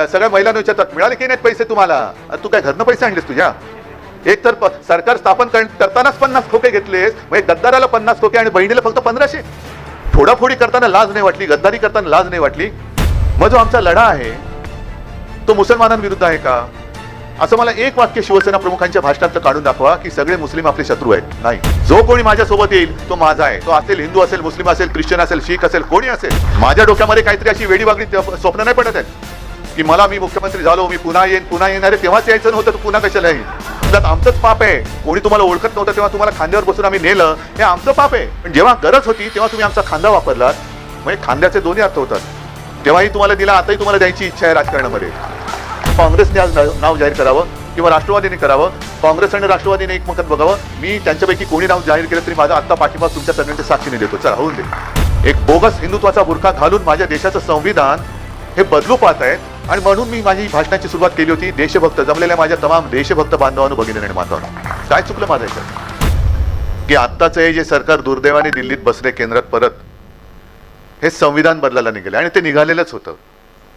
सगळ्या महिलांना विचारतात मिळाले की नाहीत पैसे तुम्हाला, तू काय घरनं पैसे आणलेस तुझ्या? एक तर सरकार स्थापन करतानाच 50 खोके घेतलेस, म्हणजे गद्दाराला 50 खोके आणि बहिणीला फक्त 1500. फोडाफोडी करताना लाज नाही वाटली, गद्दारी करताना लाज नाही वाटली? मग जो आमचा लढा आहे तो मुसलमानांविरुद्ध आहे का? असं मला एक वाक्य शिवसेना प्रमुखांच्या भाषणातलं काढून दाखवा की सगळे मुस्लिम आपले शत्रू आहेत. नाही, जो कोणी माझ्यासोबत येईल तो माझा आहे. तो असेल हिंदू असेल, मुस्लिम असेल, ख्रिश्चन असेल, शीख असेल, कोणी असेल. माझ्या डोक्यामध्ये काहीतरी अशी वेडीवागडी स्वप्न नाही पडत आहेत की मला मी मुख्यमंत्री झालो, मी पुन्हा येणार आहे. तेव्हाच यायचं नव्हतं, तू पुन्हा कशाला येईल? त्यात आमचंच पाप आहे. कोणी तुम्हाला ओळखत नव्हतं तेव्हा तुम्हाला खांद्यावर बसून आम्ही नेलं, हे आमचं पाप आहे. पण जेव्हा गरज होती तेव्हा तुम्ही आमचा खांदा वापरलात, म्हणजे खांद्याचे दोन्ही अर्थ होतात. तेव्हाही तुम्हाला दिला, आताही तुम्हाला द्यायची इच्छा आहे राजकारणामध्ये. काँग्रेसने आज नाव जाहीर करावं किंवा राष्ट्रवादीने करावं, काँग्रेस आणि राष्ट्रवादीने एकमतात बघावं. मी त्यांच्यापैकी कोणी नाव जाहीर केलं तरी माझा आत्ता पाठिंबा तुमच्या सगळ्यांच्या साक्षीने देतो. चला होऊन दे. एक बोगस हिंदुत्वाचा बुरखा घालून माझ्या देशाचं संविधान हे बदलू पाहत आहेत. आणि म्हणून मी माझी भाषणाची सुरुवात केली होती देशभक्त जमलेल्या माझ्या तमाम देशभक्त बांधवांनो, भगिनी आणि मातांनो. काय चुकलं माझं याच्यात की आत्ताचं हे जे सरकार दुर्दैवाने दिल्लीत बसले केंद्रात परत, हे संविधान बदलायला निघाले आणि ते निघालेलंच होतं.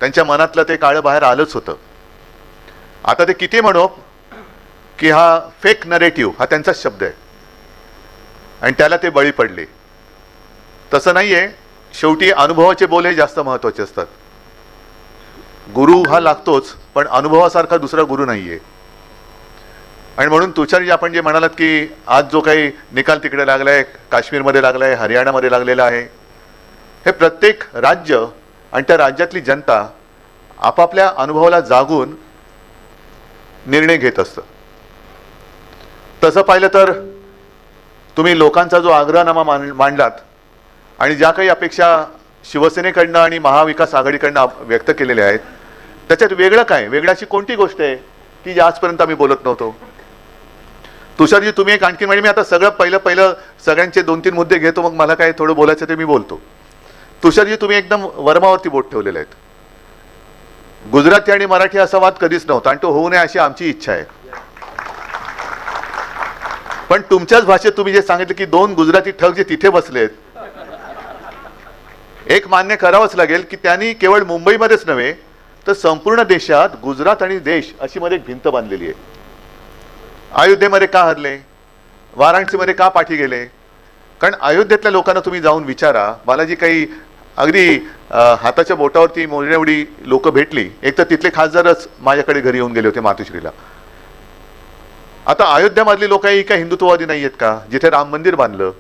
त्यांच्या मनातलं ते काळं बाहेर आलंच होतं. आता ते किती म्हणो की हा फेक नरेटिव्ह हा त्यांचाच शब्द आहे आणि त्याला ते बळी पडले. तसं नाहीये. शेवटी अनुभवाचे बोल हे जास्त महत्वाचे असतात. गुरु हा लागतोच, पण अनुभवासारखा दुसरा गुरु नाहीये. आणि म्हणून तुषारजी आपण जे म्हणालात की आज जो काही निकाल तिकडे लागलाय, काश्मीरमध्ये लागलाय, हरियाणामध्ये लागलेला आहे, हे प्रत्येक राज्य आणि त्या राज्यातली जनता आपापल्या अनुभवाला जागून निर्णय घेत असतं. तसं पाहिलं तर तुम्ही लोकांचा जो आग्रहनामा मांडलात आणि ज्या काही अपेक्षा शिवसेनेकडनं आणि महाविकास आघाडीकडनं व्यक्त केलेल्या आहेत, त्याच्यात वेगळं काय, वेगळ्याची कोणती गोष्ट आहे की जी आजपर्यंत आम्ही बोलत नव्हतो? तुषारजी तुम्ही एक आणखी म्हणजे मी आता सगळं पहिलं सगळ्यांचे 2-3 मुद्दे घेतो, मग मला काय थोडं बोलायचं ते मी बोलतो. तुषारजी तुम्ही एकदम वर्मावरती बोट ठेवलेले आहेत. गुजराती आणि मराठी असा वाद कधीच नव्हता आणि तो होऊ नये अशी आमची इच्छा आहे. पण तुमच्याच भाषेत तुम्ही जे सांगितलं की 2 गुजराती ठग जे तिथे बसलेत, एक मान्य करावंच लागेल की त्यांनी केवळ मुंबईमध्येच नव्हे तर संपूर्ण देशात गुजरात आणि देश अशी मध्ये एक भिंत बांधलेली आहे. अयोध्येमध्ये का हरले, वाराणसीमध्ये का पाठी गेले? कारण अयोध्येतल्या लोकांना तुम्ही जाऊन विचारा. मला जी काही अगदी हाताच्या बोटावरती मोजण्याएवढी लोक भेटली, एक तर तिथले खासदारच माझ्याकडे घरी येऊन गेले होते मातोश्रीला. आता अयोध्यामधली लोक ही काय हिंदुत्ववादी नाही आहेत का, जिथे राम मंदिर बांधलं?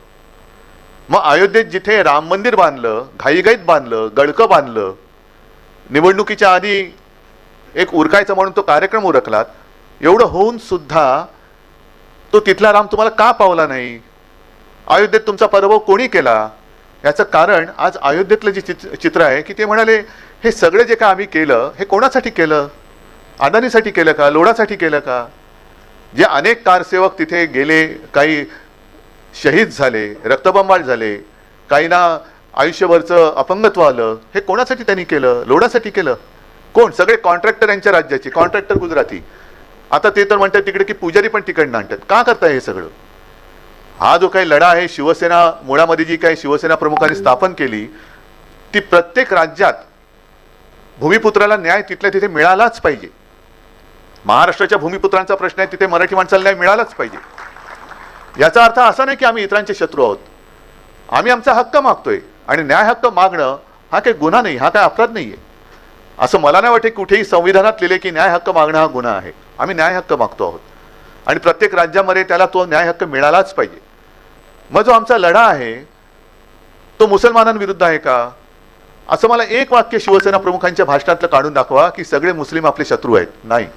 मग अयोध्येत जिथे राम मंदिर बांधलं, घाईघाईत बांधलं, गडकं बांधलं, निवडणुकीच्या आधी एक उरकायचा म्हणून तो कार्यक्रम उरकलात, एवढं होऊन सुद्धा तो तिथला राम तुम्हाला का पावला नाही? अयोध्येत तुमचा पराभव कोणी केला? याचं कारण आज अयोध्येतलं जे चित्र आहे की ते म्हणाले हे सगळे जे काय आम्ही केलं हे कोणासाठी केलं? अदानीसाठी केलं का? लोढासाठी केलं का? जे अनेक कारसेवक तिथे गेले, काही शहीद झाले, रक्तबंबाळ झाले, काहींना आयुष्यभरचं अपंगत्व आलं, हे कोणासाठी त्यांनी केलं? लोढासाठी केलं? कोण? सगळे कॉन्ट्रॅक्टर यांच्या राज्याचे, कॉन्ट्रॅक्टर गुजराती. आता ते तर म्हणतात तिकडे की पुजारी पण तिकडनं आणतात. का करताय हे सगळं? हा जो काही लढा आहे, शिवसेना मुळामध्ये जी काही शिवसेना प्रमुखांनी स्थापन केली, ती प्रत्येक राज्यात भूमिपुत्राला न्याय तिथल्या तिथे मिळालाच पाहिजे. महाराष्ट्राच्या भूमिपुत्रांचा प्रश्न आहे, तिथे मराठी माणसाला न्याय मिळालाच पाहिजे. याचा अर्थ असा नाही की आम्ही इतरांचे शत्रू आहोत. आम्ही आमचा हक्क मागतोय आणि न्याय हक्क मागणं हा काही गुन्हा नाही, हा काही अपराध नाहीये. असं मला नाही वाटत कुठेही संविधानात लिहिले की न्याय हक्क मागणं हा गुन्हा आहे. आम्ही न्याय हक्क मागतो आहोत आणि प्रत्येक राज्यामध्ये त्याला तो न्याय हक्क मिळालाच पाहिजे. मग जो आमचा लढा आहे तो मुसलमानांविरुद्ध आहे का? असं मला एक वाक्य शिवसेना प्रमुखांच्या भाषणातलं काढून दाखवा की सगळे मुस्लिम आपले शत्रू आहेत. नाही,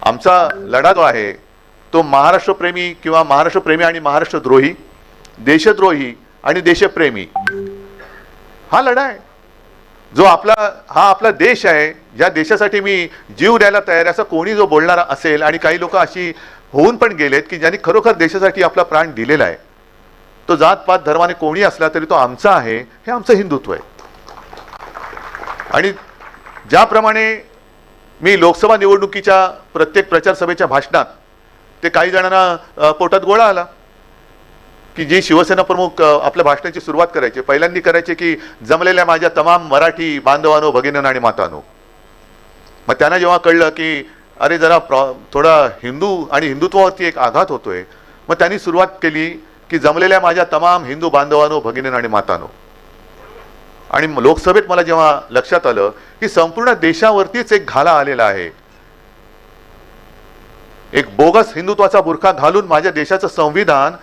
आमचा लढा जो आहे तो महाराष्ट्रप्रेमी किंवा महाराष्ट्रप्रेमी आणि महाराष्ट्रद्रोही, देशद्रोही आणि देशप्रेमी हा लढा आहे. जो आपला देश आहे, ज्या देशासाठी मी जीव द्यायला तयार, असा कोणी जो बोलणारा असेल आणि काही लोक अशी होऊन पण गेलेत की ज्यांनी खरोखर देशासाठी आपला प्राण दिलेला आहे, तो जातपात धर्माने कोणी असला तरी तो आमचा आहे, हे आमचं हिंदुत्व आहे. आणि ज्याप्रमाणे मी लोकसभा निवडणुकीच्या प्रत्येक प्रचार सभेच्या भाषणात ते काही जणांना पोटात गोळा आला की जी शिवसेना प्रमुख आपल्या भाषणाची सुरुवात करायचे, पहिल्यांदा करायचे की जमलेल्या माझ्या तमाम मराठी बांधवांनो, भगिनींनो आणि मातांनो. मग त्यांना जेव्हा कळलं की अरे जरा थोडा हिंदू आणि हिंदुत्वावरती एक आघात होतोय, मग त्यांनी सुरुवात केली की जमलेल्या माझ्या तमाम हिंदू बांधवांनो, भगिनींनो आणि मातांनो. आणि लोकसभेत मला जेव्हा लक्षात आलं की संपूर्ण देशावरतीच एक घाला आलेला आहे, एक बोगस हिंदुत्वाचा बुरखा घालून माझ्या देशाचं संविधान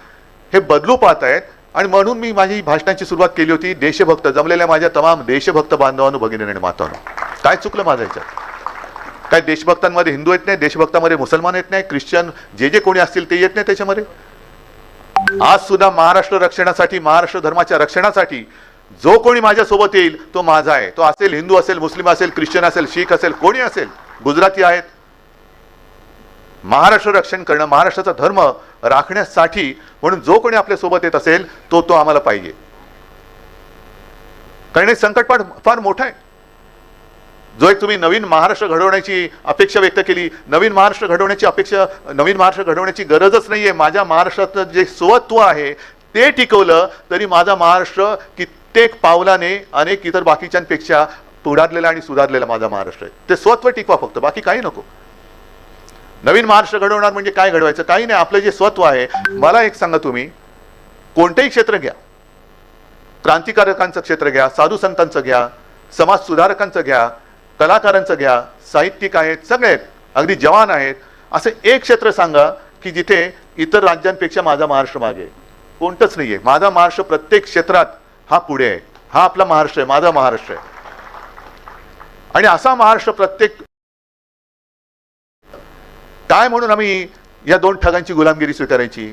हे बदलू पाहत आहेत. आणि म्हणून मी माझी भाषणाची सुरुवात केली होती, देशभक्त जमलेल्या माझ्या तमाम देशभक्त बांधवांनो, भगिनींनो आणि मातांनो. काय चुकलं माझं याच्यात? काय देशभक्तांमध्ये हिंदू येत नाही, देशभक्तांमध्ये मुसलमान येत नाही, ख्रिश्चन जे जे कोणी असतील ते येत नाही त्याच्यामध्ये? आज सुद्धा महाराष्ट्र रक्षणासाठी, महाराष्ट्र धर्माच्या रक्षणासाठी जो कोणी माझ्या सोबत येईल तो माझा आहे. तो असेल हिंदू असेल, मुस्लिम असेल, ख्रिश्चन असेल, शीख असेल, कोणी असेल, गुजराती आहेत. महाराष्ट्र रक्षण करणं, महाराष्ट्राचा धर्म राखण्यासाठी म्हणून जो कोणी आपल्या सोबत येत असेल तो आम्हाला पाहिजे. कारण हे संकट फार मोठं आहे. जो एक तुम्ही नवीन महाराष्ट्र घडवण्याची अपेक्षा व्यक्त केली, नवीन महाराष्ट्र घडवण्याची गरजच नाहीये. माझ्या महाराष्ट्राचं जे स्वत्व आहे ते टिकवलं तरी माझा महाराष्ट्र कित्येक पावलाने अनेक इतर बाकीच्यांपेक्षा पुढारलेला आणि सुधारलेला माझा महाराष्ट्र आहे. ते स्वत्व टिकवा फक्त, बाकी काही नको. नवीन महाराष्ट्र घडवणार म्हणजे काय घडवायचं? काही नाही. आपलं जे स्वत्व आहे, मला एक सांगा, तुम्ही कोणतेही क्षेत्र घ्या, क्रांतिकारकांचं क्षेत्र घ्या, साधू संतांचं घ्या, समाज सुधारकांचं घ्या, कलाकारांचं घ्या, साहित्यिक आहेत, सगळे आहेत, अगदी जवान आहेत, असं एक क्षेत्र सांगा की जिथे इतर राज्यांपेक्षा माझा महाराष्ट्र मागे आहे. कोणतंच नाहीये. माझा महाराष्ट्र प्रत्येक क्षेत्रात हा पुढे आहे. हा आपला महाराष्ट्र आहे, माझा महाराष्ट्र आहे. आणि असा महाराष्ट्र प्रत्येक, काय म्हणून आम्ही या दोन ठगांची गुलामगिरी स्वीकारायची?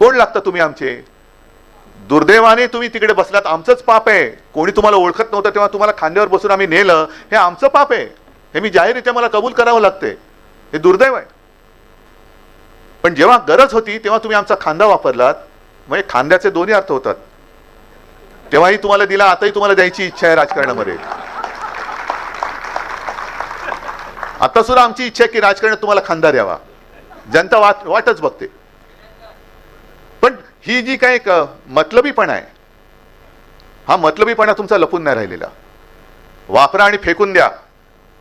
कोण लागतं तुम्ही आमचे? दुर्दैवाने तुम्ही तिकडे बसलात, आमचंच पाप आहे. कोणी तुम्हाला ओळखत नव्हतं तेव्हा तुम्हाला खांद्यावर बसून आम्ही नेलं, हे आमचं पाप आहे. हे मी जाहीररित्या मला कबूल करावं लागते. हे दुर्दैव आहे. पण जेव्हा गरज होती तेव्हा तुम्ही आमचा खांदा वापरलात. म्हणजे खांद्याचे दोन्ही अर्थ होतात. तेव्हाही तुम्हाला दिला, आताही तुम्हाला द्यायची इच्छा आहे राजकारणामध्ये. आता सुद्धा आमची इच्छा आहे की राजकारणात तुम्हाला खांदा द्यावा. जनता वाटच बघते. पण ही जी काय एक मतलबीपणा आहे, हा मतलबीपणा तुमचा लपून नाही राहिलेला. वापरा आणि फेकून द्या.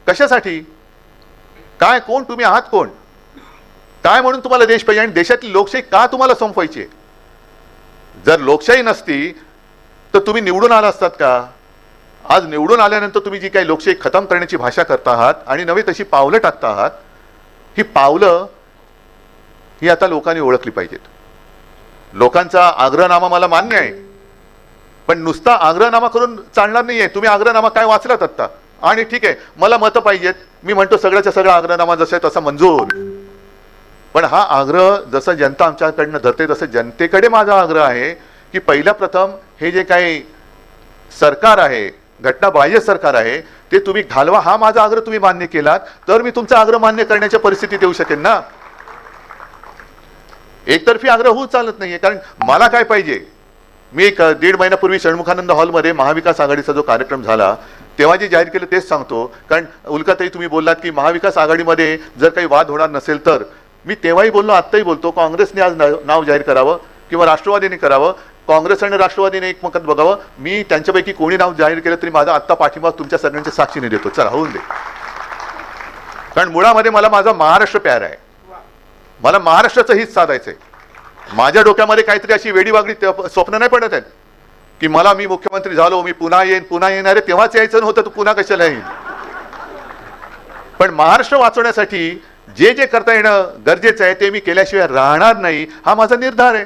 कशासाठी? काय, कोण तुम्ही आहात? कोण? काय म्हणून तुम्हाला देश पाहिजे? आणि देशातली लोकशाही का तुम्हाला संपवायची? जर लोकशाही नसती तर तुम्ही निवडून आला असतात का? आज निवडून आल्यानंतर तुम्ही जी काही लोकशाही खतम करण्याची भाषा करता आहात आणि नवी तशी पावलं टाकता आहात, ही पावलं ही आता लोकांनी ओळखली पाहिजेत. लोकांचा आग्रहनामा मला मान्य आहे, पण नुसता आग्रहनामा करून चालणार नाहीये. तुम्ही आग्रहनामा काय वाचलात आत्ता, आणि ठीक आहे मला मतं पाहिजेत, मी म्हणतो सगळ्याच्या सगळा आग्रहनामा जसा आहे तसा मंजूर. पण हा आग्रह जसं जनता आमच्याकडनं धरते तसं जनतेकडे माझा आग्रह आहे की पहिल्या प्रथम हे जे काही सरकार आहे, घटनाबाह्य सरकार आहे, ते तुम्ही घालवा. हा माझा आग्रह तुम्ही मान्य केलात तर मी तुमचा आग्रह मान्य करण्याच्या परिस्थितीत येऊ शकेन ना. एकतर्फी आग्रह होऊ चालत नाहीये. कारण मला काय पाहिजे, मी एक 1.5 महिन्यापूर्वी षण्मुखानंद हॉलमध्ये महाविकास आघाडीचा जो कार्यक्रम झाला तेव्हा जे जाहीर केलं तेच सांगतो. कारण उल्काताई तुम्ही बोललात की महाविकास आघाडीमध्ये जर काही वाद होणार नसेल तर, मी तेव्हाही बोललो, आत्ताही बोलतो, काँग्रेसने आज नाव जाहीर करावं किंवा राष्ट्रवादीने करावं. काँग्रेस आणि राष्ट्रवादीने एकमत बघावं. मी त्यांच्यापैकी कोणी नाव जाहीर केलं तरी माझा आत्ता पाठिंबा तुमच्या सगळ्यांच्या साक्षीने देतो. चला होऊन दे. कारण मुळामध्ये मला माझा महाराष्ट्र प्यारा आहे. मला महाराष्ट्राचं हित साधायचंय. माझ्या डोक्यामध्ये काहीतरी अशी वेडीवागडी स्वप्न नाही पडत आहेत की मी मुख्यमंत्री झालो, मी पुन्हा येणार आहे, तेव्हाच यायचं नव्हतं, तू पुन्हा कशाला येईल. पण महाराष्ट्र वाचवण्यासाठी जे जे करता येणं गरजेचं आहे ते मी केल्याशिवाय राहणार नाही, हा माझा निर्धार आहे.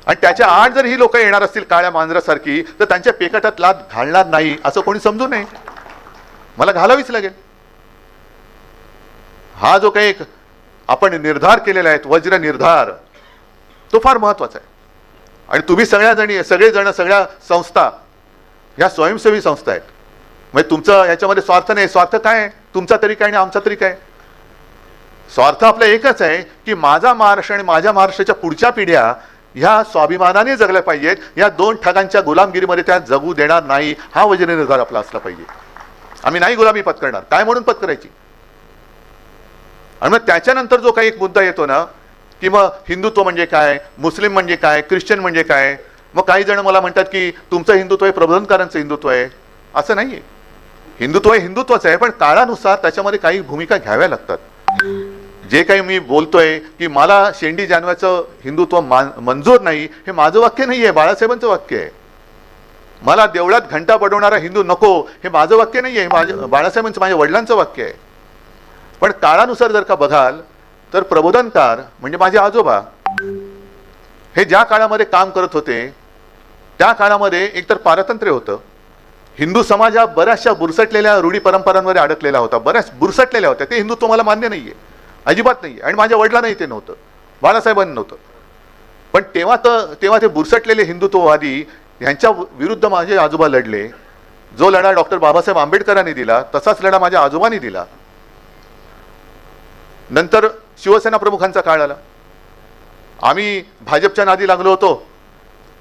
आणि त्याच्या आड जर ही लोक येणार असतील काळ्या मांजरासारखी तर त्यांच्या पेकटात लाथ घालणार नाही असं कोणी समजू नये. मला घालावीच लागेल. हा जो काही आपण निर्धार केलेला आहे, वज्र निर्धार, तो फार महत्वाचा आहे. आणि तुम्ही सगळेजण सगळ्या संस्था ह्या स्वयंसेवी संस्था आहेत. म्हणजे तुमचं याच्यामध्ये स्वार्थ नाही. स्वार्थ काय? तुमचा तरी काय आणि आमचा तरी काय? स्वार्थ आपला एकच आहे की माझा महाराष्ट्र आणि माझ्या महाराष्ट्राच्या पुढच्या पिढ्या ह्या स्वाभिमानाने जगल्या पाहिजेत. या दोन ठगांच्या गुलामगिरीमध्ये त्या जगू देणार नाही, हा वज्र निर्धार आपला असला पाहिजे. आम्ही नाही गुलामी पत्करणार. काय म्हणून पत्करायची? आणि मग त्याच्यानंतर जो काही एक मुद्दा येतो ना, की मग हिंदुत्व म्हणजे काय, मुस्लिम म्हणजे काय, ख्रिश्चन म्हणजे काय. मग काही जण मला म्हणतात की तुमचं हिंदुत्व आहे प्रबोधनकारांचं हिंदुत्व आहे. असं नाहीये. हिंदुत्व हे हिंदुत्वच आहे, पण काळानुसार त्याच्यामध्ये काही भूमिका घ्याव्या लागतात. जे काही मी बोलतोय की मला शेंडी जानव्याचं हिंदुत्व मंजूर नाही, हे माझं वाक्य नाहीये, बाळासाहेबांचं वाक्य आहे. मला देवळात घंटा बडवणारा हिंदू नको, हे माझं वाक्य नाहीये, बाळासाहेबांचं, माझ्या वडिलांचं वाक्य आहे. पण काळानुसार जर का बघाल तर प्रबोधनकार म्हणजे माझे आजोबा हे ज्या काळामध्ये काम करत होते त्या काळामध्ये एकतर पारतंत्र्य होतं. हिंदू समाज हा बऱ्याचशा बुरसटलेल्या रूढी परंपरांमध्ये अडकलेला होता, बऱ्याच बुरसटलेल्या होत्या. ते हिंदुत्व मला मान्य नाहीये, अजिबात नाहीये. आणि माझ्या वडिलांनाही ते नव्हतं, बाळासाहेबांनी नव्हतं. पण तेव्हा ते बुरसटलेले हिंदुत्ववादी यांच्या विरुद्ध माझे आजोबा लढले. जो लढा डॉक्टर बाबासाहेब आंबेडकरांनी दिला तसाच लढा माझ्या आजोबांनी दिला. नंतर शिवसेना प्रमुखांचा काळ आला. आम्ही भाजपच्या नादी लागलो होतो.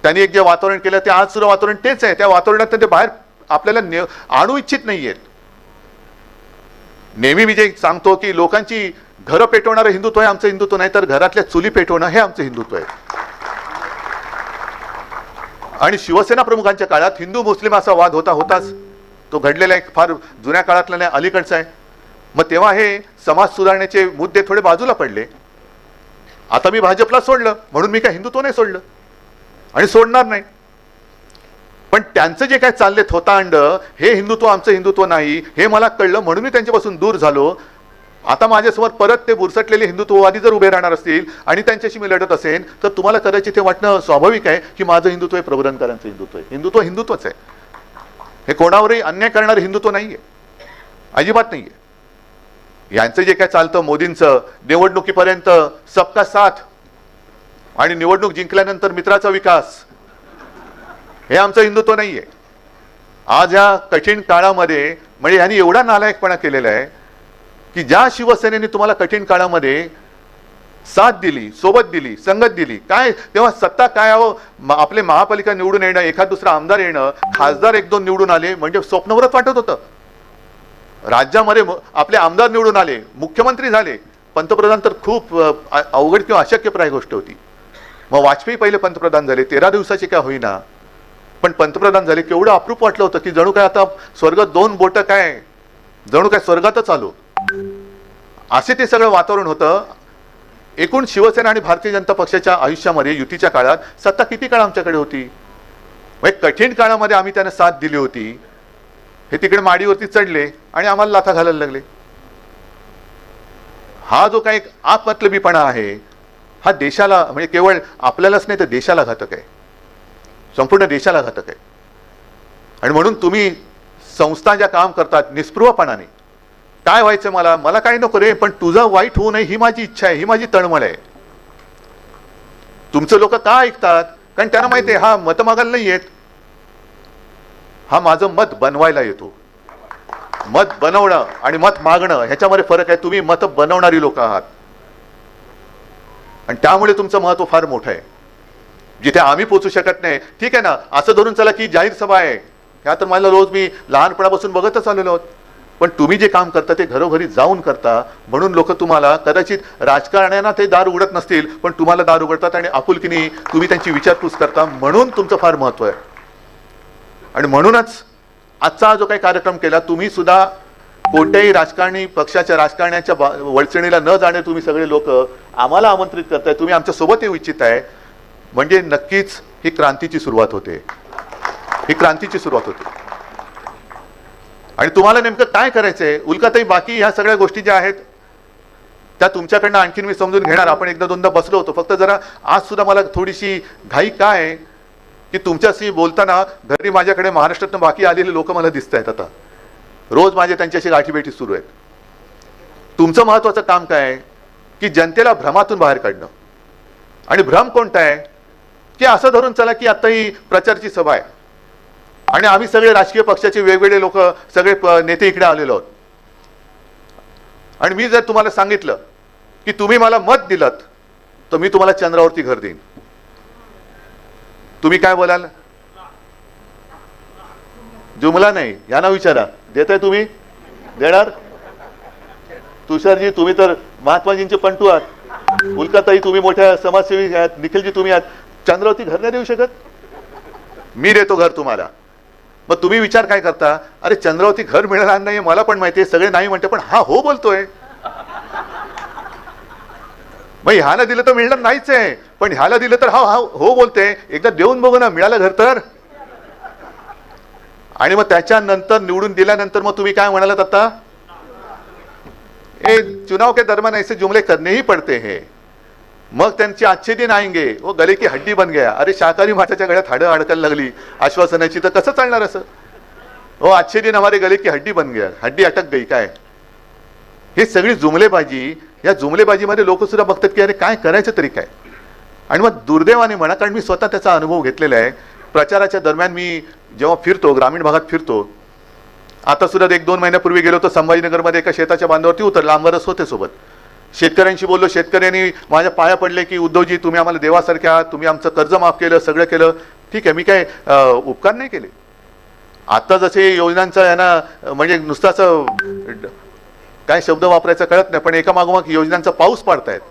त्यांनी एक जे वातावरण केलं ते आज सुद्धा वातावरण तेच आहे. त्या वातावरणात ते बाहेर आपल्याला आणू इच्छित नाहीयेत. नेहमी मी जे सांगतो की लोकांची घरं पेटवणारं हिंदुत्व आहे आमचं हिंदुत्व नाही, तर घरातल्या चुली पेटवणं हे आमचं हिंदुत्व आहे. आणि शिवसेना प्रमुखांच्या काळात हिंदू मुस्लिम असा वाद होताच. तो घडलेला एक फार जुन्या काळातला नाही, अलीकडचा आहे. मग तेव्हा हे समाज सुधारण्याचे मुद्दे थोडे बाजूला पडले. आता मी भाजपला सोडलं म्हणून मी काय हिंदुत्व नाही सोडलं आणि सोडणार नाही. पण त्यांचं जे काय चालले थोतांड, हे हिंदुत्व आमचं हिंदुत्व नाही हे मला कळलं, म्हणून मी त्यांच्यापासून दूर झालो. आता माझ्यासमोर परत ते बुरसटलेले हिंदुत्ववादी जर उभे राहणार असतील आणि त्यांच्याशी मी लढत असेल तर तुम्हाला कदाचित ते वाटणं स्वाभाविक आहे की माझं हिंदुत्व हे प्रबोधनकारांचं हिंदुत्व आहे. हिंदुत्व हिंदुत्वच आहे. हे कोणावरही अन्याय करणारं हिंदुत्व नाहीये, अजिबात नाहीये. यांचं जे काय चालतं मोदींचं, निवडणुकीपर्यंत सबका साथ आणि निवडणूक जिंकल्यानंतर मित्राचा विकास, हे आमचं हिंदुत्व नाहीये. आज या कठीण काळामध्ये म्हणजे यांनी एवढा नालायकपणा केलेला आहे की ज्या शिवसेनेने तुम्हाला कठीण काळामध्ये साथ दिली, सोबत दिली, संगत दिली, काय तेव्हा सत्ता काय हो, आपले महापालिका निवडून येणं, एखाद दुसरा आमदार येणं, खासदार एक दोन निवडून आले म्हणजे स्वप्नवरच वाटत होतं. राज्यामध्ये आपले आमदार निवडून आले, मुख्यमंत्री झाले, पंतप्रधान तर खूप अवघड किंवा अशक्यप्राय गोष्ट होती. मग वाजपेयी पहिले पंतप्रधान झाले, 13 दिवसाचे काय होईना पण पंतप्रधान झाले. केवढं अप्रूप वाटलं होतं की जणू काय आता स्वर्ग दोन बोट काय, जणू काय स्वर्गातच आलो, असे ते सगळं वातावरण होतं. एकूण शिवसेना आणि भारतीय जनता पक्षाच्या आयुष्यामध्ये युतीच्या काळात सत्ता किती काळ आमच्याकडे होती. कठीण काळामध्ये आम्ही त्यांना साथ दिली होती. हे तिकडे माडीवरती चढले आणि आम्हाला लाथा घालायला लागले. हा जो काही आपमतलबीपणा आहे हा देशाला म्हणजे केवळ आपल्यालाच नाही तर देशाला घातक आहे, संपूर्ण देशाला घातक आहे. आणि म्हणून तुम्ही संस्था ज्या काम करतात निस्पृहपणाने, काय व्हायचं मला काही नको रे, पण तुझं वाईट होऊ नये ही माझी इच्छा आहे, ही माझी तळमळ आहे. तुमचं लोक का ऐकतात, कारण त्यांना माहिती आहे हा मत मागायला नाही येत, हा माझं मत बनवायला येतो. मत बनवणं आणि मत मागणं ह्याच्यामध्ये फरक आहे. तुम्ही मत बनवणारी लोक आहात आणि त्यामुळे तुमचं महत्व फार मोठं आहे. जिथे आम्ही पोचू शकत नाही, ठीक आहे ना, असं धरून चला की जाहीर सभा आहे, ह्या तर मला रोज मी लहानपणापासून बघतच आलेलो आहोत. पण तुम्ही जे काम करता ते घरोघरी जाऊन करता, म्हणून लोक तुम्हाला कदाचित राजकारण्यांना ते दार उघडत नसतील पण तुम्हाला दार उघडतात आणि आपुलकीने तुम्ही त्यांची विचारपूस करता, म्हणून तुमचं फार महत्व आहे. आणि म्हणूनच आजचा जो काही कार्यक्रम केला, तुम्ही सुद्धा कोणत्याही राजकारणी पक्षाच्या राजकारण्याच्या वळचणीला न जाणे तुम्ही सगळे लोक आम्हाला आमंत्रित करताय, तुम्ही आमच्या सोबत येऊ इच्छित आहे, म्हणजे नक्कीच ही क्रांतीची सुरुवात होते. ही क्रांतीची सुरुवात होते. आणि तुम्हाला नेमकं काय करायचंय उल्काताई, बाकी ह्या सगळ्या गोष्टी ज्या आहेत त्या तुमच्याकडनं आणखीन मी समजून घेणार. आपण एकदा दोनदा बसलो होतो. फक्त जरा आज सुद्धा मला थोडीशी घाई काय आहे की तुमच्याशी बोलताना घरी माझ्याकडे महाराष्ट्रातून बाकी आलेले लोक मला दिसत आहेत. आता रोज माझे त्यांच्याशी गाठीभेटी सुरू आहेत. तुमचं महत्वाचं काम काय आहे की जनतेला भ्रमातून बाहेर काढणं. आणि भ्रम कोणता आहे की असं धरून चला की आता ही प्रचारची सभा आहे आणि आम्ही सगळे राजकीय पक्षाचे वेगवेगळे लोक सगळे नेते इकडे आलेलो आहोत. आणि मी जर तुम्हाला सांगितलं की तुम्ही मला मत दिलत तर मी तुम्हाला चंद्रावरती घर देईन, तुम्ही काय बोलाल? जुमला नाही, यांना विचारा, देताय तुम्ही? देणार? तुषारजी तुम्ही तर महात्माजींचे पंटू आहात. फुलकाताई तुम्ही मोठ्या समाजसेवी आहात, निखिलजी तुम्ही आहात, चंद्रावती घर नाही देऊ शकत? मी देतो घर तुम्हाला. मग तुम्ही विचार काय करता, अरे चंद्रावती घर मिळणार नाही मला पण माहिती आहे, सगळे नाही म्हणते, पण हा हो बोलतोय. मग ह्याला दिलं तर मिळणार नाहीच आहे, पण ह्याला दिलं तर हा हो बोलते. एकदा देऊन बघू ना, मिळालं घर तर. आणि मग त्याच्यानंतर निवडून दिल्यानंतर मग तुम्ही काय म्हणालात आता, चुनाव के दरम्यान ऐसे जुमले करने ही पडते हैं. मग त्यांचे अच्छे दिन आएंगे, वो गले की हड्डी बन गया. अरे शाकाहारी माणसाच्या गळ्यात हाडं अडकायला लागली आश्वासनाची, तर कसं चालणार असं? हो अच्छे दिन हमारे गले की हड्डी बन गया, हड्डी अटक गई. काय हे सगळी जुमलेबाजी, या जुमलेबाजीमध्ये लोक सुद्धा बघतात की अरे काय करायचं तरी काय. आणि मग दुर्दैवाने म्हणा, कारण मी स्वतः त्याचा अनुभव घेतलेला आहे. प्रचाराच्या दरम्यान मी जेव्हा फिरतो, ग्रामीण भागात फिरतो, आता सुद्धा 1-2 महिन्यापूर्वी गेलो तर संभाजीनगरमध्ये एका शेताच्या बांधावरती उतरला, आमदारच होते सोबत. शेतकऱ्यांशी बोललो, शेतकऱ्यांनी माझ्या पाया पडले की उद्धवजी तुम्ही आम्हाला देवासारखे आहात, तुम्ही आमचं कर्ज माफ केलं, सगळं केलं. ठीक आहे, मी काय उपकार नाही केले. आता जसे योजनांचा यांना म्हणजे नुसताच काय शब्द वापरायचा कळत नाही, पण एका मागोमाग योजनांचा पाऊस पाडतायत,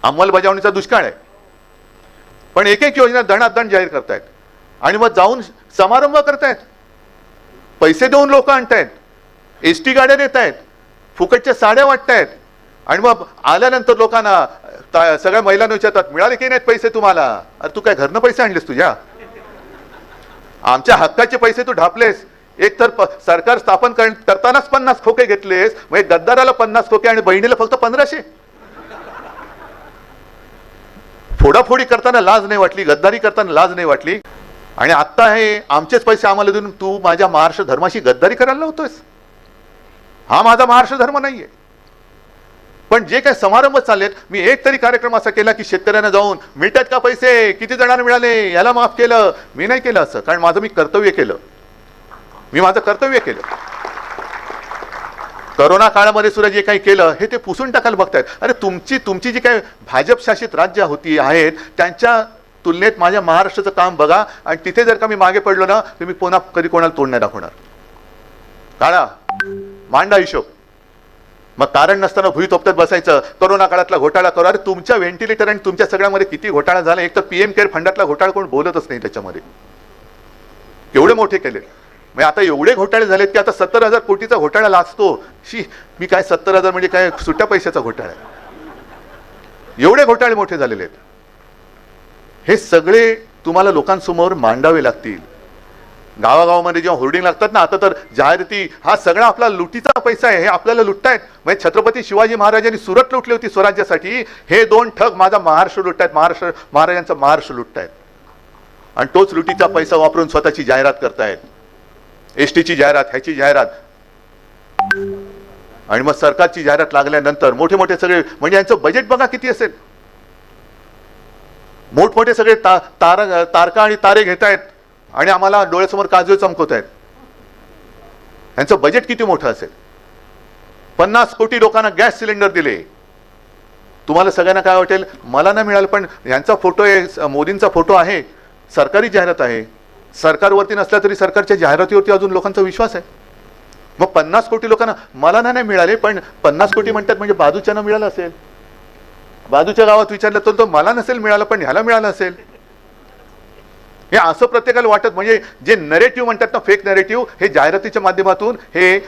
अंमलबजावणीचा दुष्काळ आहे, पण एक एक योजना दणादण जाहीर करतायत. आणि मग जाऊन समारंभ करतायत, पैसे देऊन लोक आणतायत, एसटी गाड्या देत आहेत, फुकटच्या साड्या वाटतायत. आणि मग आल्यानंतर लोकांना सगळ्या महिलांना विचारतात, मिळाले की नाहीत पैसे तुम्हाला? अरे तू काय घरनं पैसे आणलेस तुझ्या? आमच्या हक्काचे पैसे तू ढापलेस. एक तर सरकार स्थापन करतानाच 50 खोके घेतलेस, म्हणजे गद्दाराला 50 खोके आणि बहिणीला फक्त 1500. फोडाफोडी करताना लाज नाही वाटली, गद्दारी करताना लाज नाही वाटली. आणि आता हे आमचेच पैसे आम्हाला देऊन तू माझ्या महाराष्ट्र धर्माशी गद्दारी करायला लावतोयस. हा माझा महाराष्ट्र धर्म नाहीये. पण जे काही समारंभ चाललेत, मी एक तरी कार्यक्रम असा केला की शेतकऱ्यांना जाऊन मिळतात का पैसे, किती जणांना मिळाले, याला माफ केलं. मी नाही केलं असं, कारण माझं मी कर्तव्य केलं, मी माझं कर्तव्य केलं. करोना काळामध्ये सुद्धा जे काही केलं हे ते पुसून टाकायला बघतायत. अरे तुमची जी काही भाजप शासित राज्य होती आहेत त्यांच्या तुलनेत माझ्या महाराष्ट्राचं काम बघा. आणि तिथे जर का मी मागे पडलो ना, तर मी पुन्हा कधी कोणाला तोंड नाही दाखवणार. काढा मांडा हिशोब. मग कारण नसताना भुई तोपत्यात बसायचं, करोना काळातला घोटाळा करू. अरे तुमच्या व्हेंटिलेटर आणि तुमच्या सगळ्यामध्ये किती घोटाळा झाला. एक तर पीएम केअर फंडातला घोटाळा कोण बोलतच नाही त्याच्यामध्ये, एवढे मोठे केले. म्हणजे आता एवढे घोटाळे झालेत की आता 70,000 कोटीचा घोटाळा लाचतो. मी काय 70,000 म्हणजे काय सुट्ट्या पैशाचा घोटाळा आहे. एवढे घोटाळे मोठे झालेले आहेत. हे सगळे तुम्हाला लोकांसमोर मांडावे लागतील. गावागावामध्ये जेव्हा होर्डिंग लागतात ना, आता तर जाहिराती, हा सगळा आपला लुटीचा पैसा आहे, हे आपल्याला लुटतायत. म्हणजे छत्रपती शिवाजी महाराजांनी सुरत लुटली होती स्वराज्यासाठी, हे 2 ठग माझा महाराष्ट्र लुटतायत, महाराजांचा महाराष्ट्र लुटतायत. आणि तोच लुटीचा पैसा वापरून स्वतःची जाहिरात करतायत, एसटीची जाहिरात, ह्याची जाहिरात. आणि मग सरकारची जाहिरात लागल्यानंतर मोठे मोठे सगळे, म्हणजे यांचं बजेट बघा किती असेल. मोठमोठे सगळे तारका आणि तारे घेत आहेत आणि आम्हाला डोळ्यासमोर काजू चमकवत आहेत. यांचं बजेट किती मोठं असेल. 50 कोटी लोकांना गॅस सिलेंडर दिले. तुम्हाला सगळ्यांना काय वाटेल, मला नाही मिळालं, पण यांचा फोटो आहे, मोदींचा फोटो आहे, सरकारी जाहिरात आहे. सरकारवरती नसल्या तरी सरकारच्या जाहिरातीवरती अजून लोकांचा विश्वास आहे. मग 50 कोटी लोकांना मला नाही मिळाले, पण 50 कोटी म्हणतात म्हणजे बाजूच्यानं मिळालं असेल. बाजूच्या गावात विचारलं तर तो मला नसेल मिळालं, पण ह्याला मिळालं असेल. हे असं प्रत्येकाला वाटत. म्हणजे जे नरेटिव्ह म्हणतात ना, फेक नरेटिव्ह, हे जाहिरातीच्या माध्यमातून हे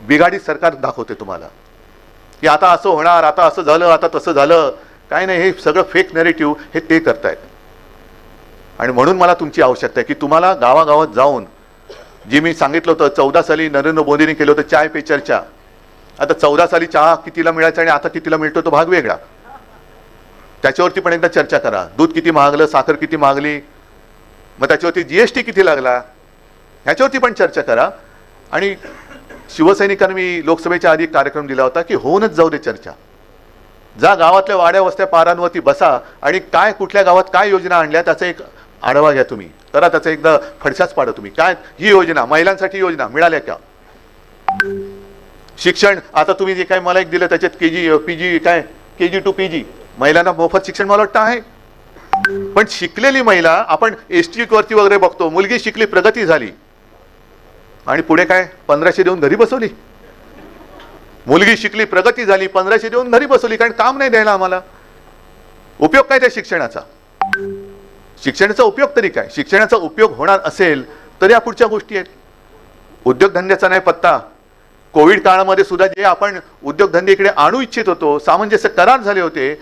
बिघाडी सरकार दाखवते तुम्हाला की आता असं होणार, आता असं झालं, आता तसं झालं. काय नाही, हे सगळं फेक नरेटिव्ह हे ते करतायत. आणि म्हणून मला तुमची आवश्यकता आहे की तुम्हाला गावागावात जाऊन, जे मी सांगितलं होतं 14 साली नरेंद्र मोदींनी केलं होतं चाय पे चर्चा. आता 14 साली चहा कितीला मिळायचा आणि आता कितीला मिळतो तो भाग वेगळा. त्याच्यावरती पण एकदा चर्चा करा. दूध किती महागलं, साखर किती महागली, मग त्याच्यावरती जीएसटी किती लागला, ह्याच्यावरती पण चर्चा करा. आणि शिवसैनिकांनी मी लोकसभेच्या आधी कार्यक्रम दिला होता की होऊनच जाऊ दे चर्चा. जा गावातल्या वाड्या वस्त्या पारांवरती बसा आणि काय कुठल्या गावात काय योजना आणल्या त्याचा एक आढावा घ्या तुम्ही. करा त्याचा एकदा फडशाच पाडा तुम्ही. काय ही योजना, महिलांसाठी योजना मिळाल्या का? शिक्षण आता तुम्ही जे काय मला एक दिलं त्याच्यात PG काय KG to PG महिलांना मोफत शिक्षण मला वाटतं आहे. पण शिकलेली महिला आपण एसटी वरती वगैरे बघतो, मुलगी शिकली, प्रगती झाली आणि पुढे काय 1500 देऊन घरी बसवली. मुलगी शिकली, प्रगती झाली, 1500 देऊन घरी बसवली, कारण काम नाही द्यायला आम्हाला. उपयोग काय त्या शिक्षणाचा? शिक्षणाचा उपयोग तरी काय? शिक्षणाचा उपयोग होणार असेल तर या पुढच्या गोष्टी आहेत. उद्योगधंद्याचा नाही पत्ता. कोविड काळामध्ये सुद्धा जे आपण उद्योगधंदे इकडे आणू इच्छित होतो, सामंजस्य करार झाले होते,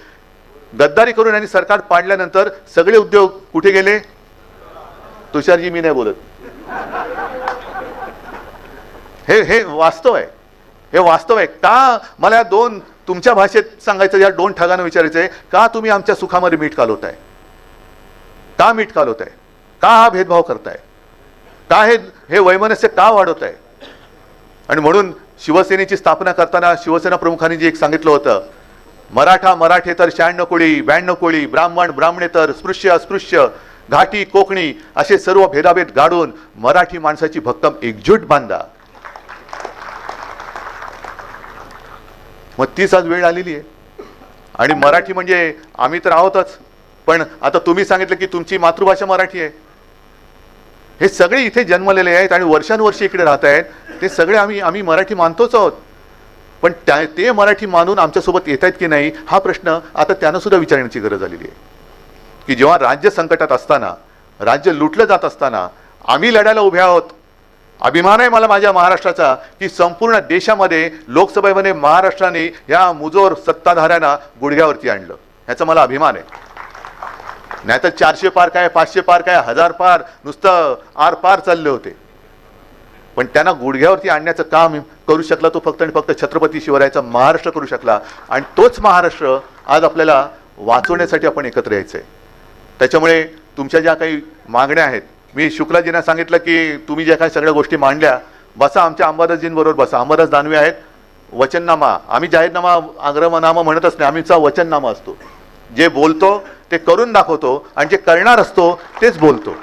गद्दारी करून आणि सरकार पाडल्यानंतर सगळे उद्योग कुठे गेले? तुषारजी, मी नाही बोलत. हे वास्तव आहे. हे वास्तव आहे. का मला दोन तुमच्या भाषेत सांगायचं, या दोन ठगांना विचारायचंय, का तुम्ही आमच्या सुखामध्ये मीठ कालवताय? का मीठ कालवताय? का हा भेदभाव करताय? का हे वैमनस्य का वाढवताय? आणि म्हणून शिवसेनेची स्थापना करताना शिवसेना प्रमुखांनी जे एक सांगितलं होतं, मराठा मराठेतर 96 कोळी, 92 कोळी, ब्राह्मण ब्राह्मणेतर, स्पृश्य अस्पृश्य, घाटी कोकणी असे सर्व भेदाभेद गाडून मराठी माणसाची भक्कम एकजूट बांधा. मग तीच आज वेळ आलेली आहे. आणि मराठी म्हणजे आम्ही तर आहोतच, पण आता तुम्ही सांगितलं की तुमची मातृभाषा मराठी आहे. हे सगळे इथे जन्मलेले आहेत आणि वर्षानुवर्षे इकडे राहत आहेत. ते सगळे आम्ही मराठी मानतोच आहोत. पण ते मराठी मानून आमच्यासोबत येत आहेत की नाही, हा प्रश्न आता त्यांना सुद्धा विचारण्याची गरज आलेली आहे. की जेव्हा राज्य संकटात असताना, राज्य लुटलं जात असताना आम्ही लढायला उभे आहोत. अभिमान आहे मला माझ्या महाराष्ट्राचा की संपूर्ण देशामध्ये लोकसभेमध्ये महाराष्ट्राने या मुजोर सत्ताधाऱ्यांना गुडघ्यावरती आणलं. ह्याचा मला अभिमान आहे. नाहीतर 400 पार काय, 500 पार काय, 1000 पार, नुसतं आर पार चालले होते. पण त्यांना गुडघ्यावरती आणण्याचं काम करू शकला तो फक्त आणि फक्त छत्रपती शिवरायाचा महाराष्ट्र करू शकला. आणि तोच महाराष्ट्र आज आपल्याला वाचवण्यासाठी आपण एकत्र यायचंय. त्याच्यामुळे तुमच्या ज्या काही मागण्या आहेत, मी शुक्लाजींना सांगितलं की तुम्ही ज्या काही सगळ्या गोष्टी मांडल्या, बसा आमच्या अंबादासजींबरोबर बसा. अंबादास दानवे आहेत. वचननामा, आम्ही जाहीरनामा आग्रहनामा म्हणतच नाही, आम्हीचा वचननामा असतो. जे बोलतो ते करून दाखवतो आणि जे करणार असतो तेच बोलतो.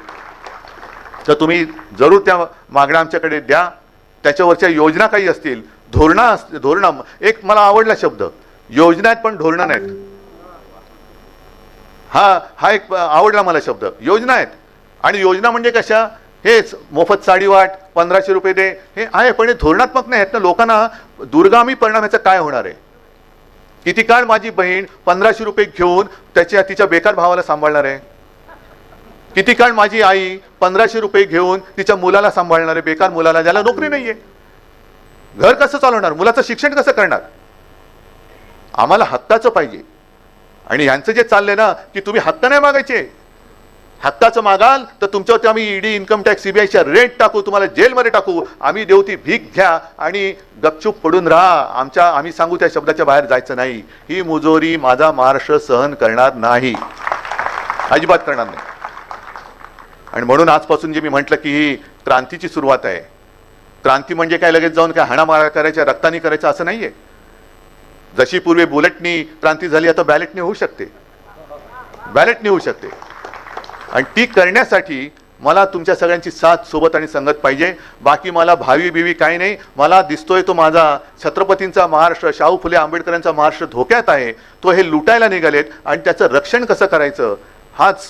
तर तुम्ही जरूर त्या मागण्या आमच्याकडे द्या. त्याच्यावरच्या योजना काही असतील, धोरणं, एक मला आवडला शब्द, योजना आहेत पण धोरणं नाहीत. हा एक आवडला मला शब्द, योजना आहेत. आणि योजना म्हणजे कशा? हेच मोफत साडी वाट, 1500 रुपये दे, हे आहे, पण हे धोरणात्मक नाही आहेत ना. लोकांना दूरगामी परिणाम याचा काय होणार आहे? किती काळ माझी बहीण 1500 रुपये घेऊन तिच्या बेकार भावाला सांभाळणार आहे? किती काळ माझी आई 1500 रुपये घेऊन तिच्या मुलाला सांभाळणार आहे, बेकार मुलाला, ज्याला नोकरी नाहीये? घर कसं चालवणार? मुलाचं शिक्षण कसं करणार? आम्हाला हक्काचं पाहिजे. आणि यांचं जे चाललंय ना की तुम्ही हक्क नाही मागायचे, हक्काचं मागाल तर तुमच्यावरती आम्ही ईडी, इन्कम टॅक्स, सीबीआयच्या रेट टाकू, तुम्हाला जेलमध्ये टाकू. आम्ही देऊ ती भीक घ्या आणि गपचूप पडून राहा. आम्ही सांगू त्या शब्दाच्या बाहेर जायचं नाही. ही मुजोरी माझा महाराष्ट्र सहन करणार नाही, अजिबात करणार नाही. आणि म्हणून आजपासून जे मी म्हटलं की ही क्रांतीची सुरुवात आहे. क्रांती म्हणजे काय लगेच जाऊन काय हाणामारा करायच्या, रक्तानी करायचं असं नाहीये. जशी पूर्वी बुलेटनी क्रांती झाली, आता बॅलेटने होऊ शकते, बॅलेटने होऊ शकते. आणि ती करण्यासाठी मला तुमच्या सगळ्यांची साथ, सोबत आणि संगत पाहिजे. बाकी मला भावी बिवी काही नाही. मला दिसतोय तो माझा छत्रपतींचा महाराष्ट्र, शाहू फुले आंबेडकरांचा महाराष्ट्र धोक्यात आहे. तो हे लुटायला निघालेत आणि त्याचं रक्षण कसं करायचं हाच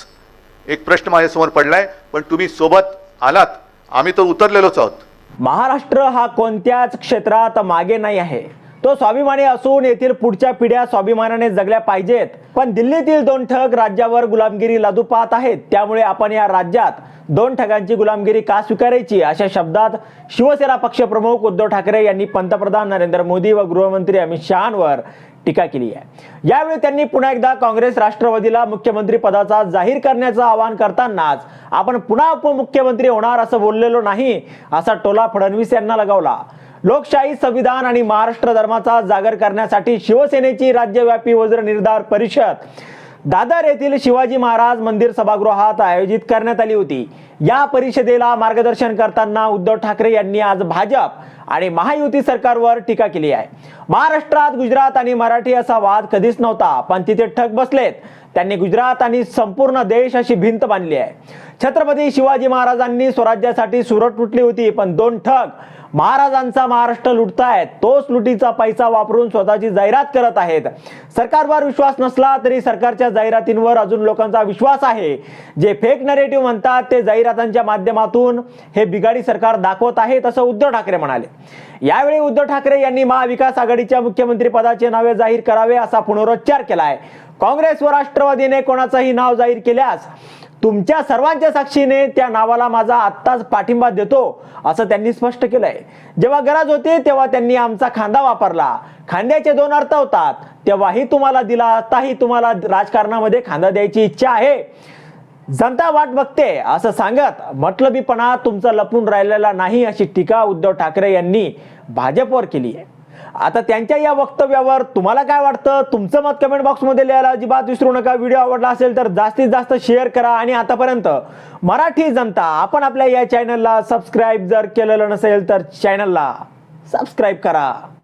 एक प्रश्न माझ्यासमोर पडलाय. पण तुम्ही सोबत आलात, आम्ही तर उतरलेलोच आहोत. महाराष्ट्र हा कोणत्याच क्षेत्रात मागे नाही आहे. तो स्वाभिमानी असून येथील पुढच्या पिढ्या स्वाभिमानाने जगल्या पाहिजेत. पण दिल्लीतील दोन ठग राज्यावर गुलामगिरी लादू पाहत आहेत. त्यामुळे आपण या राज्यात दोन ठगांची गुलामगिरी का स्वीकारायची, अशा शब्दात शिवसेना पक्षप्रमुख उद्धव ठाकरे यांनी पंतप्रधान नरेंद्र मोदी व गृहमंत्री अमित शहांवर टीका केली आहे. यावेळी त्यांनी पुन्हा एकदा काँग्रेस राष्ट्रवादीला मुख्यमंत्री पदाचा जाहीर करण्याचं आवाहन करतानाच आपण पुन्हा उपमुख्यमंत्री होणार असं बोललेलो नाही, असा टोला फडणवीस यांना लगावला. लोकशाही, संविधान आणि महाराष्ट्र धर्माचा जागर करण्यासाठी शिवसेनेची राज्यव्यापी वज्र निर्धार परिषद दादर येथील शिवाजी महाराज मंदिर सभागृहात आयोजित करण्यात आली होती. या परिषदेला मार्गदर्शन करताना उद्धव ठाकरे यांनी आज भाजप आणि महायुती सरकारवर टीका केली आहे. महाराष्ट्रात गुजरात आणि मराठी असा वाद कधीच नव्हता, पण तिथे ठग बसलेत. त्यांनी गुजरात आणि संपूर्ण देश अशी भिंत बांधली आहे. छत्रपती शिवाजी महाराजांनी स्वराज्यासाठी सुरत फुटली होती, पण दोन ठग महाराजांचा महाराष्ट्र लुटतायत, तोच लुटीचा पैसा वापरून स्वतःची जाहिरात करत आहेत. सरकारवर विश्वास नसला तरी सरकारच्या जाहिरातींवर अजून लोकांचा विश्वास आहे. जे फेक नरेटिव्ह म्हणतात ते जाहिरातांच्या माध्यमातून हे बिघाडी सरकार दाखवत आहेत, असं उद्धव ठाकरे म्हणाले. यावेळी उद्धव ठाकरे यांनी महाविकास आघाडीच्या मुख्यमंत्री पदाचे नावे जाहीर करावे असा पुनरुच्चार केलाय. काँग्रेस व राष्ट्रवादीने कोणाचंही नाव जाहीर केल्यास तुमच्या सर्वांच्या साक्षीने त्या नावाला माझा आत्ताच पाठिंबा देतो असं त्यांनी स्पष्ट केलंय. जेव्हा गरज होती तेव्हा त्यांनी आमचा खांदा वापरला. खांद्याचे दोन अर्थ होतात, तेव्हाही तुम्हाला दिला, आताही तुम्हाला राजकारणामध्ये खांदा द्यायची इच्छा आहे. जनता वाट बघते असं सांगत मतलबीपणा तुमचा लपून राहिलेला नाही अशी टीका उद्धव ठाकरे यांनी भाजपवर केली आहे. आता त्यांच्या या वक्तव्यावर तुम्हाला काय वाटतं? तुमचं मत कमेंट बॉक्समध्ये लिहायला अजिबात विसरू नका. व्हिडिओ आवडला असेल तर जास्तीत जास्त शेअर करा आणि आतापर्यंत मराठी जनता आपण आपल्या या चॅनलला सबस्क्राईब जर केलेलं नसेल तर चॅनलला सबस्क्राईब करा.